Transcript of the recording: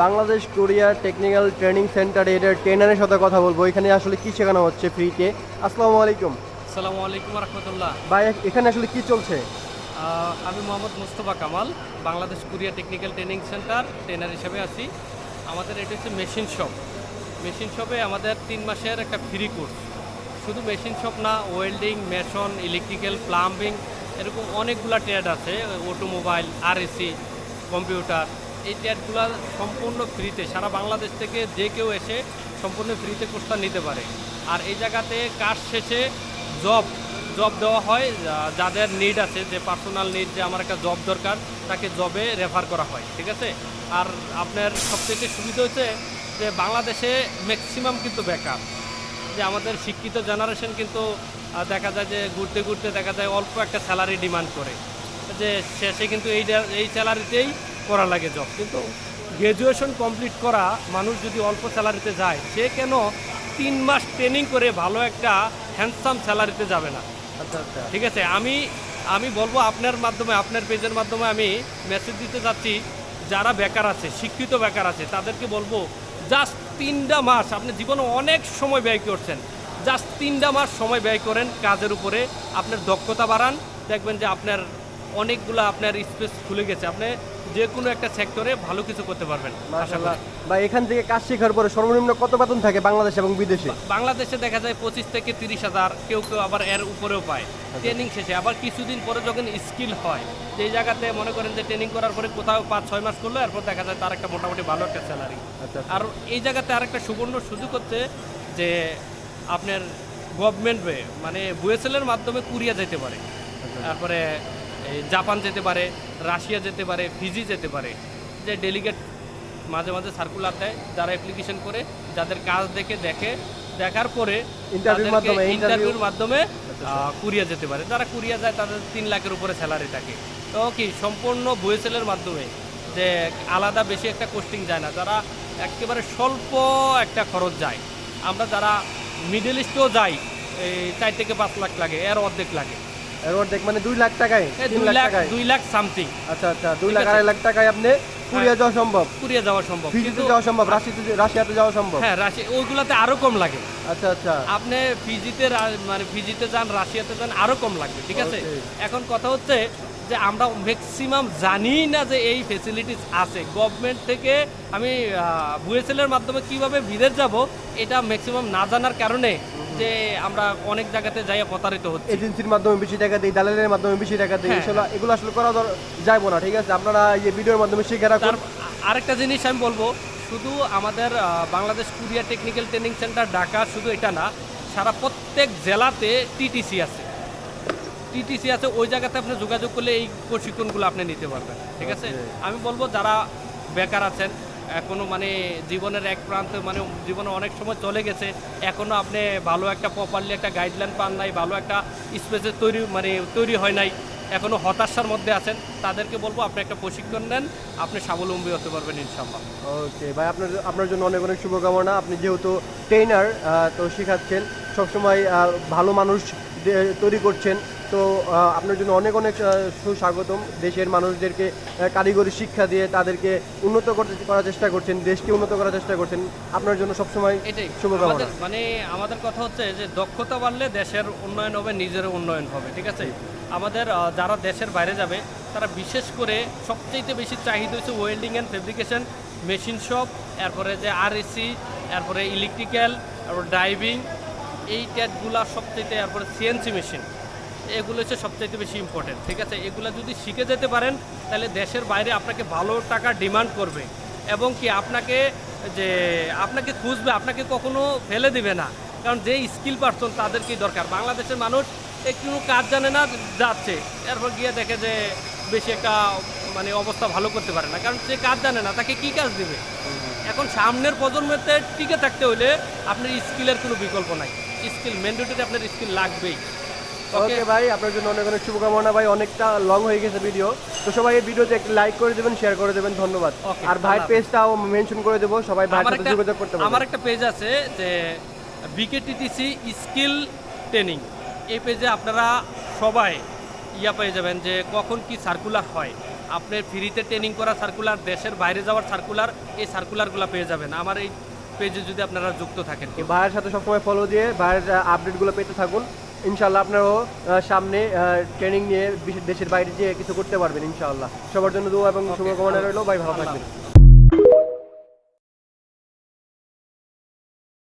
Bangladesh Korea technical training সেন্টারে এটার ট্রেনারের সাথে কথা বলবো। এখানে আসলে কি শেখানো হচ্ছে ফ্রিতে? আসসালামু আলাইকুম। আসসালামু আলাইকুম রহমতুল্লাহ। ভাই এখানে আসলে কি চলছে? আমি Mohammad Mustafa Kamal, Bangladesh Korea technical training centre trainer হিসেবে আছি। আমাদের এটা হচ্ছে মেশিন শপ। মেশিন শপে আমাদের 3 মাসের একটা ফ্রি কোর্স। শুধু মেশিন শপ না, ওয়েল্ডিং, মেশন, ইলেকট্রিক্যাল, প্লাম্বিং, এরকম অনেকগুলো ট্রেড আছে। অটোমোবাইল, আরএসি, কম্পিউটার, এই ট্রেডগুলো সম্পূর্ণ ফ্রিতে সারা বাংলাদেশ থেকে যে কেউ এসে সম্পূর্ণ ফ্রিতে কোর্সটা নিতে পারে। আর এই জায়গাতে কাজ শেষে জব জব দেওয়া হয়। যাদের নিড আছে, যে পার্সোনাল নিড, যে আমার একটা জব দরকার, তাকে জবে রেফার করা হয়। ঠিক আছে। আর আপনার সবথেকে সুবিধা হচ্ছে যে বাংলাদেশে ম্যাক্সিমাম কিন্তু বেকার। যে আমাদের শিক্ষিত জেনারেশন কিন্তু দেখা যায় যে ঘুরতে ঘুরতে দেখা যায় অল্প একটা স্যালারি ডিমান্ড করে, যে শেষে কিন্তু এই স্যালারিতেই করা লাগে জব। কিন্তু গ্র্যাজুয়েশন কমপ্লিট করা মানুষ যদি অল্প স্যালারিতে যায়, সে কেন 3 মাস ট্রেনিং করে ভালো একটা হ্যান্ডসাম স্যালারিতে যাবে না? আচ্ছা আচ্ছা, ঠিক আছে। আমি বলবো আপনার মাধ্যমে, আপনার পেজের মাধ্যমে আমি মেসেজ দিতে চাচ্ছি, যারা বেকার আছে, শিক্ষিত বেকার আছে, তাদেরকে বলবো জাস্ট 3টা মাস, আপনি জীবনে অনেক সময় ব্যয় করছেন, জাস্ট 3টা মাস সময় ব্যয় করেন কাজের উপরে, আপনার দক্ষতা বাড়ান, দেখবেন যে আপনার অনেকগুলো আপনার স্পেস খুলে গেছে, আপনি যে কোনো একটা সেক্টরে ভালো কিছু করতে পারবেন। মাশাআল্লাহ। ভাই এখান থেকে কাজ শেখার পরে সর্বনিম্ন কত বেতন থাকে বাংলাদেশ এবং বিদেশে? বাংলাদেশে দেখা যায় 25 থেকে 30,000, কেউ কেউ আবার এর উপরেও পায় ট্রেনিং শেষে। আবার কিছুদিন পরে যখন স্কিল হয়, যে জায়গাতে মনে করেন যে ট্রেনিং করার পরে কোথাও 5-6 মাস করলো, এরপর দেখা যায় তার একটা মোটামুটি ভালো একটা স্যালারি। আচ্ছা। আর এই জায়গাতে আরেকটা সুবর্ণ সুযোগ হচ্ছে যে আপনার গভর্নমেন্ট মানে বুয়েসেলের মাধ্যমে কোরিয়া যেতে পারে, তারপরে এই জাপান যেতে পারে, রাশিয়া যেতে পারে, ফিজি যেতে পারে। যে ডেলিগেট মাঝে মাঝে সার্কুলার দেয়, যারা অ্যাপ্লিকেশন করে, যাদের কাজ দেখার পরে ইন্টারভিউর মাধ্যমে কোরিয়া যেতে পারে। যারা কোরিয়া যায় তাদের 3 লাখের উপরে স্যালারি থাকে। তো কি সম্পূর্ণ বুয়েসেলের মাধ্যমে, যে আলাদা বেশি একটা কোস্টিং যায় না, যারা একেবারে স্বল্প একটা খরচ যায়। আমরা যারা মিডল ইস্টেও যাই, এই 4 থেকে 5 লাখ লাগে, এর অর্ধেক লাগে। এর অর্ধেক মানে 2 লাখ টাকায়, 2 লাখ সামথিং। আচ্ছা আচ্ছা, 2 লাখ 2.5 লাখ টাকায় আপনি কোরিয়া যাওয়া সম্ভব? কোরিয়া যাওয়া সম্ভব, ফিজিতে যাওয়া সম্ভব, রাশিয়াতে যাওয়া সম্ভব? হ্যাঁ, রাশিয়া ওইগুলাতে আরো কম লাগে। আচ্ছা আচ্ছা, আপনি ফিজিতে যান, রাশিয়াতে যান, আরো কম লাগবে। ঠিক আছে। এখন কথা হচ্ছে যে আমরা ম্যাক্সিমাম জানি না যে এই ফেসিলিটিস আছে গভর্নমেন্ট থেকে। আমি বুয়েসেলের মাধ্যমে কিভাবে বিদেশ যাব, এটা ম্যাক্সিমাম না জানার কারণে যে আমরা অনেক জায়গাতে যাই প্রতারিত হচ্ছে। এজেন্সির মাধ্যমে বেশি টাকা দেই, দালালের মাধ্যমে বেশি টাকা দেই, এগুলো আসলে করা যাইবো না। ঠিক আছে, আপনারা এই ভিডিওর মাধ্যমে শিখে রাখুন। আরেকটা জিনিস আমি বলবো, শুধু আমাদের Bangladesh Korea technical training centre Dhaka শুধু এটা না, সারা প্রত্যেক জেলাতে টিটিসি আছে। ওই জায়গাতে আপনি যোগাযোগ করলে এই প্রশিক্ষণগুলো আপনি নিতে পারবেন। ঠিক আছে। আমি বলবো যারা বেকার আছেন, এখনও মানে জীবনের এক প্রান্তে, মানে জীবনে অনেক সময় চলে গেছে, এখনও আপনি ভালো একটা প্রপারলি একটা গাইডলাইন পান নাই, ভালো একটা স্পেসের তৈরি হয় নাই, এখনও হতাশার মধ্যে আছেন, তাদেরকে বলবো আপনি একটা প্রশিক্ষণ নেন, আপনি স্বাবলম্বী হতে পারবেন ইনশাআল্লাহ। ওকে ভাই, আপনার জন্য অনেক অনেক শুভকামনা। আপনি যেহেতু ট্রেনার, তো শেখাচ্ছেন, সবসময় ভালো মানুষ তৈরি করছেন, তো আপনার জন্য অনেক অনেক সুস্বাগতম। দেশের মানুষদেরকে কারিগরি শিক্ষা দিয়ে তাদেরকে উন্নত করার চেষ্টা করছেন, দেশকে উন্নত করার চেষ্টা করছেন। আপনার জন্য সবসময় এটাই শুভকামনা। মানে আমাদের কথা হচ্ছে যে দক্ষতা বাড়লে দেশের উন্নয়ন হবে, নিজের উন্নয়ন হবে। ঠিক আছে। আমাদের যারা দেশের বাইরে যাবে, তারা বিশেষ করে সবচেয়ে বেশি চাহিদা হচ্ছে welding and fabrication, machine shop, এরপরে যে আরএসি, এরপরে ইলেকট্রিক্যাল, তারপর ড্রাইভিং, এই ট্যাটগুলো সবচেয়ে, এরপরে সিএনসি মেশিন, এগুলো হচ্ছে সবচাইতে বেশি ইম্পর্টেন্ট। ঠিক আছে। এগুলো যদি শিখে যেতে পারেন, তাহলে দেশের বাইরে আপনাকে ভালো টাকা ডিমান্ড করবে, এবং কি আপনাকে খুঁজবে, আপনাকে কখনো ফেলে দিবে না। কারণ যে স্কিল পারসন তাদেরকেই দরকার। বাংলাদেশের মানুষ একটু কাজ জানে না, যাচ্ছে, এরপর গিয়ে দেখে যে বেশি একটা অবস্থা ভালো করতে পারে না, কারণ সে কাজ জানে না, তাকে কি কাজ দিবে? এখন সামনের প্রজন্মতে টিকে থাকতে হলে আপনার স্কিলের কোনো বিকল্প নাই। স্কিল ম্যান্ডেটরি, আপনার স্কিল লাগবেই। ওকে ভাই, আপনার জন্য অনেক অনেক শুভকামনা ভাই। অনেকটা লং হয়ে গেছে ভিডিও, তো সবাই এই ভিডিওতে একটা লাইক করে দেবেন, শেয়ার করে দেবেন। ধন্যবাদ। আর ভাই পেজটাও মেনশন করে দেবো, সবাই ভাইয়ের সাথে যোগাযোগ করতে পারবে। আমার একটা পেজ আছে যে বিকেটিটিসি স্কিল ট্রেনিং, এই পেজে আপনারা সবাই পেয়ে যাবেন যে কখন কি সার্কুলার হয়, আপনি ফ্রিতে ট্রেনিং করা সার্কুলার, দেশের বাইরে যাওয়ার সার্কুলার, এই সার্কুলারগুলো পেয়ে যাবেন আমার এই পেজে যদি আপনারা যুক্ত থাকেন। তো ভাইয়ের সাথে সবসময় ফলো দিয়ে ভাইয়ের আপডেটগুলো পেতে থাকুন। ইনশাআল্লাহ আপনারাও সামনে ট্রেনিং নিয়ে দেশের বাইরে যেয়ে কিছু করতে পারবেন ইনশাআল্লাহ। সবার জন্য দোয়া এবং শুভকামনা রইল। ভাই ভালো থাকবেন।